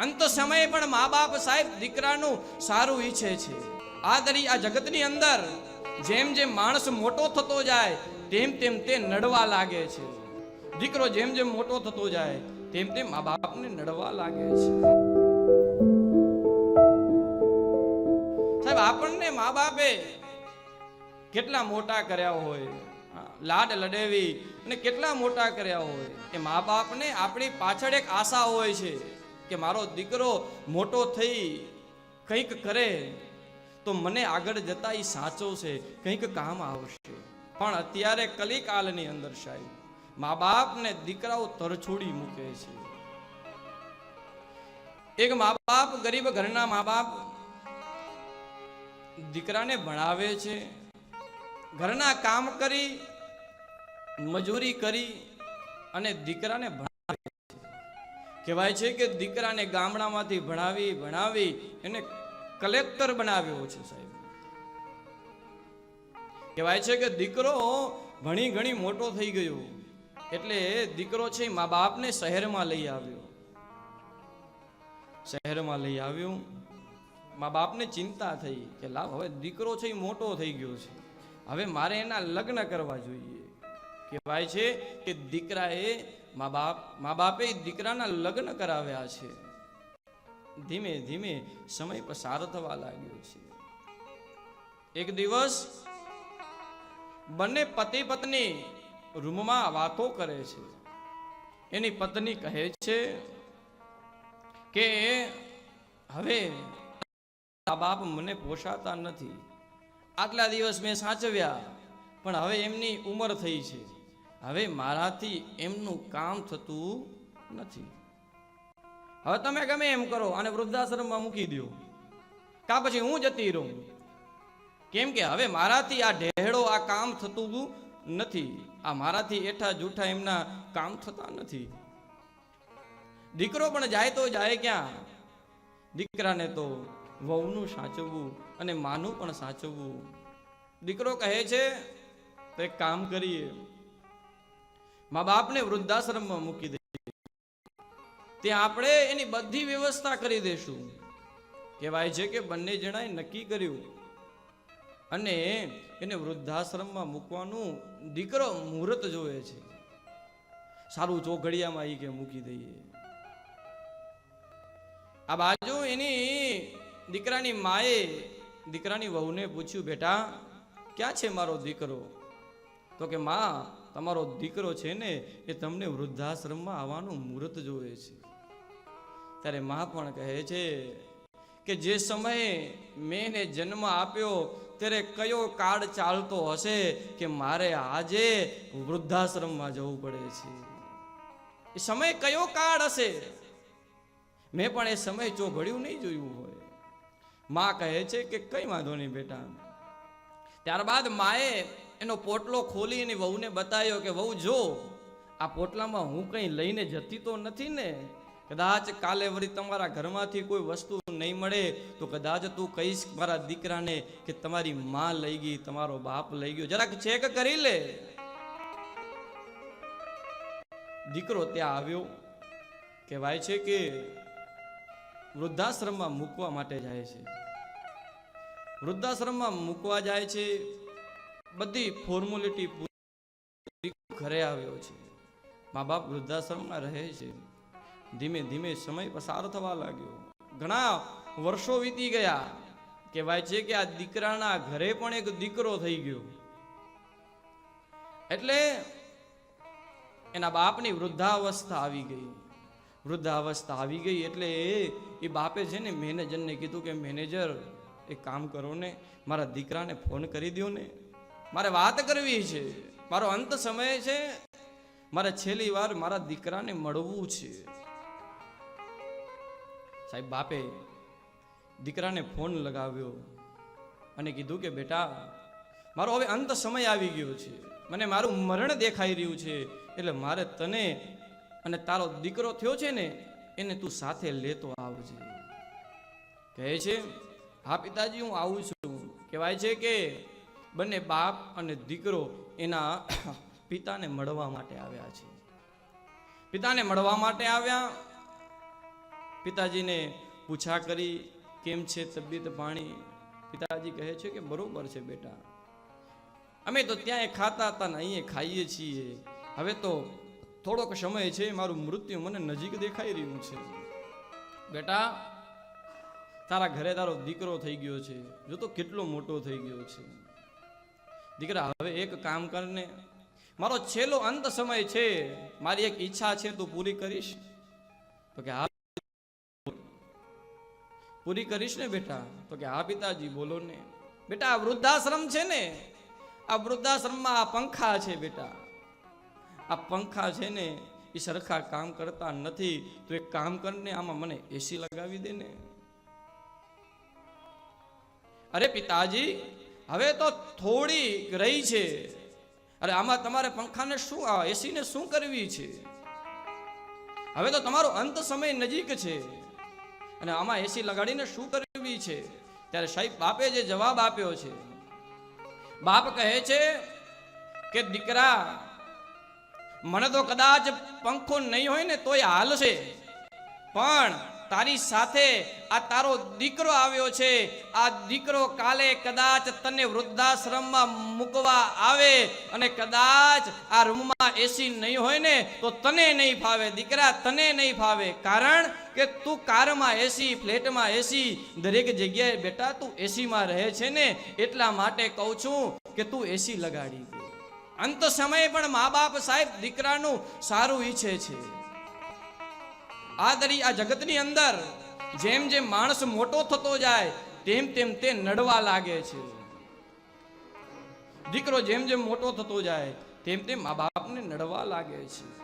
અંત સમયે પણ મા બાપ સાહેબ દીકરાનું સારું ઈચ્છે છે. આ જગતની અંદર જેમ જેમ માણસ મોટો થતો જાય તેમ તેમ તે નડવા લાગે છે. દીકરો જેમ જેમ મોટો થતો જાય તેમ તેમ મા બાપને નડવા લાગે છે. સાહેબ આપણને મા બાપે કેટલા મોટા કર્યા હોય, લાડ લડેવી અને કેટલા મોટા કર્યા હોય, એ મા બાપને આપણી પાછળ એક આશા હોય છે કે મારો દીકરો મોટો થઈ કંઈક કરે તો મને આગળ જતા એ સાચો છે, કંઈક કામ આવશે. પણ અત્યારે કલિકાલની અંદર સાહેબ મા બાપને દીકરાઓ તરછોડી મૂકે છે. એક મા બાપ, ગરીબ ઘરના મા બાપ દીકરાને ભણાવે છે, ઘરના કામ કરી મજૂરી કરી અને દીકરાને ભણાવે છે. કહેવાય છે કે દીકરાને ગામડામાંથી ભણાવી એને કલેક્ટર બનાવ્યો છે સાહેબ. કહેવાય છે કે દીકરો ભણી ઘણી મોટો થઈ ગયો એટલે દીકરો છે મા બાપને શહેરમાં લઈ આવ્યો. શહેરમાં લઈ આવ્યો, મા બાપને ચિંતા થઈ કે લાવ હવે દીકરો છે મોટો થઈ ગયો છે, હવે મારે એના લગ્ન કરવા જોઈએ. કહેવાય છે કે દીકરાએ મા બાપે દીકરાના લગ્ન કરાવ્યા છે. ધીમે ધીમે સમય પસાર થવા લાગ્યો છે. એક દિવસ બંને પતિ પત્ની રૂમમાં વાતો કરે છે. એની પત્ની કહે છે કે હવે મા બાપ મને પોષાતા નથી, આટલા દિવસ મેં સાચવ્યા પણ હવે એમની ઉંમર થઈ છે, હવે મારાથી એમનું કામ થતું નથી. હવે તમે ગમે એમ કરો અને વૃદ્ધાશ્રમમાં મૂકી દો, કા પછી હું જતી રહું, કેમ કે હવે મારાથી આ ઢેડો આ કામ થતું નથી, આ મારાથી એઠા જૂઠા એમના કામ થતા નથી. દીકરો પણ જાય તો જાય ક્યાં? દીકરાને તો વહુનું સાચવવું અને માનું પણ સાચવવું. દીકરો કહે છે તો એક કામ કરીએ, મા બાપને વૃદ્ધાશ્રમમાં મૂકી દઈએ, ત્યાં આપણે એની બધી વ્યવસ્થા કરી દઈશું. કહેવાય છે કે બંને જણાએ નક્કી કર્યું અને એને વૃદ્ધાશ્રમમાં મૂકવાનું દીકરો મુહૂર્ત જોવે છે. સારું ચોઘડિયામાં એ કે મૂકી દઈએ. આ બાજુ એની દીકરાની માએ દીકરાની વહુને પૂછ્યું, બેટા ક્યાં છે મારો દીકરો? તો કે માં, તમારો દીકરો છે ને એ તમને વૃદ્ધાશ્રમમાં આવવાનું મુહૂર્ત જોવે છે. ત્યારે માં પણ કહે છે કે જે સમયે મેં એને જન્મ આપ્યો ત્યારે કયો કાળ ચાલતો હશે કે મારે આજે વૃદ્ધાશ્રમમાં જવું પડે છે? એ સમય કયો કાળ હશે? મેં પણ એ સમય ચોઘડ્યું નહીં જોયું હોય. માં કહે છે કે કઈ વાંધો નહીં બેટા. ત્યારબાદ માએ એનો પોટલો ખોલી એની વહુને બતાવ્યો કે વહુ જો, આ પોટલામાં હું કઈ લઈને જતી તો નથી ને? કદાચ કાલે વળી તમારા ઘરમાંથી કોઈ વસ્તુ નહીં મળે તો કદાચ તું કહીશ મારા દીકરાને કે તમારી માં લઈ ગઈ, તમારો બાપ લઈ ગયો, જરાક ચેક કરી લે. દીકરો ત્યાં આવ્યો. કહેવાય છે કે વૃદ્ધાશ્રમમાં મૂકવા માટે જાય છે. વૃદ્ધાશ્રમમાં મૂકવા જાય છે, બધી ફોર્મેલિટી પૂરી ઘરે આવ્યો છે. મા બાપ વૃદ્ધાશ્રમમાં રહે છે. ધીમે ધીમે સમય પસાર થવા લાગ્યો. ઘણા વર્ષો વીતી ગયા. કહેવાય છે કે આ દીકરાના ઘરે પણ એક દીકરો થઈ ગયો. એટલે એના બાપની વૃદ્ધાવસ્થા આવી ગઈ. વૃદ્ધાવસ્થા આવી ગઈ એટલે એ બાપે છે ને મેનેજરને કીધું કે મેનેજર એક કામ કરો ને, મારા દીકરાને ફોન કરી દો ને, મારે વાત કરવી છે, મારો અંત સમય છે, મારે છેલ્લી વાર મારા દીકરાને મળવું છે. સાહેબ બાપે દીકરાને ફોન લગાવ્યો અને કીધું કે બેટા, મારો હવે અંત સમય આવી ગયો છે, મને મારું મરણ દેખાઈ રહ્યું છે, એટલે મારે તને અને તારો દીકરો થયો છે ને એને તું સાથે લેતો આવજે. કહે છે હા પિતાજી હું આવું છું. કહેવાય છે કે બંને બાપ અને દીકરો એના પિતાને મળવા માટે આવ્યા છે. પિતાને મળવા માટે આવ્યા પિતાજીને પૂછા કરી, કેમ છે તબિયત પાણી? પિતાજી કહે છે કે બરોબર છે બેટા, અમે તો ત્યાં ખાતા હતા ને અહીંયા ખાઈએ છીએ. હવે તો થોડોક સમય છે, મારું મૃત્યુ મને નજીક દેખાઈ રહ્યું છે. બેટા, તારા ઘરે તારો દીકરો થઈ ગયો છે, જો તો કેટલો મોટો થઈ ગયો છે. દીકરા, હવે એક કામ કરને, મારો છેલ્લો અંત સમય છે, મારી એક ઈચ્છા છે, તું પૂરી કરીશ? તો કે હા. પૂરી કરીશ ને બેટા? તો કે હા પિતાજી, બોલો ને. બેટા, આ વૃદ્ધાશ્રમ છે ને, આ વૃદ્ધાશ્રમમાં આ પંખા છે બેટા, આ પંખા છે ને એ સરખા કામ કરતા નથી. તો એક કામ કરને, આમાં મને એસી લગાવી દે ને. અરે પિતાજી, હવે તો થોડી રહી છે. અરે આમાં તમારે પંખાને શું, એસીને શું કરવી છે? હવે તો તમારો અંત સમય નજીક છે અને આમાં એસી લગાડીને શું કરવી છે? ત્યારે સાહેબ બાપે જે જવાબ આપ્યો છે, બાપ કહે છે કે દીકરા, મને તો કદાચ પંખો નહીં હોય ને તોય હાલશે, પણ તારી સાથે આ તારો દીકરો આવ્યો છે. આ દીકરો કાલે કદાચ તને વૃદ્ધાશ્રમમાં મૂકવા આવે અને કદાચ આ રૂમમાં એસી નહીં હોય ને તો તને નહીં ફાવે દીકરા, તને નહીં ફાવે. કારણ કે તું કારમાં એસી, ફ્લેટમાં એસી, દરેક જગ્યાએ બેટા તું એસીમાં રહે છે ને, એટલા માટે કહું છું કે તું એસી લગાડી દે. અંત સમયે પણ મા બાપ સાહેબ દીકરાનું સારું ઈચ્છે છે. આ જગતની અંદર જેમ જેમ માણસ મોટો થતો જાય તેમ તેમ તે નડવા લાગે છે. દીકરો જેમ જેમ મોટો થતો જાય તેમ તેમ મા બાપને નડવા લાગે છે.